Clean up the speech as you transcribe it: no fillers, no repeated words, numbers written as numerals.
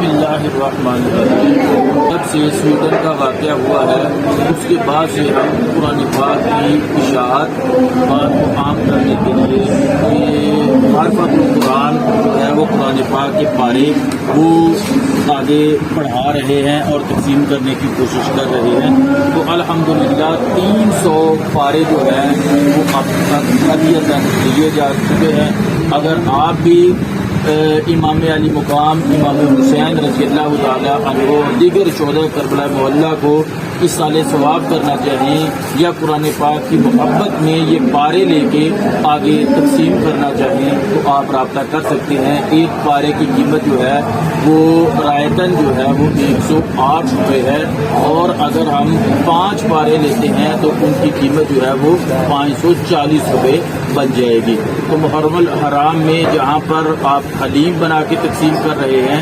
बिस्मिल्लाहिर्रहमानिर्रहीम। जब से स्वीडन का वाक़या हुआ है उसके बाद से हम कुरान पाक की इशाअत बात को आम करने के लिए ये मार्फतुल कुरान जो है वो कुरान पाक के पारे वो आगे पढ़ा रहे हैं और तक़सीम करने की कोशिश कर रहे हैं। तो अल्हम्दुलिल्लाह 300 पारे जो हैं वो अब तक अदियतन लिए जा चुके हैं। अगर आप भी इमाम अली मुकाम इमाम हुसैन रज़ियल्लाहु ताला अन्हु और दीगर शोहदा करबला मोहल्ला को इस साले सवाब करना चाहिए या कुरान पाक की मोहब्बत में ये पारे लेके आगे तक़सीम करना चाहिए तो आप रब्ता कर सकते हैं। एक पारे की कीमत जो है वो रायतन जो है वो 108 रुपये है और अगर हम 5 पारे लेते हैं तो उनकी कीमत जो है वो 540 रुपये बन जाएगी। तो मुहर्रम हराम में जहाँ पर आप हलीम बना के तक़सीम कर रहे हैं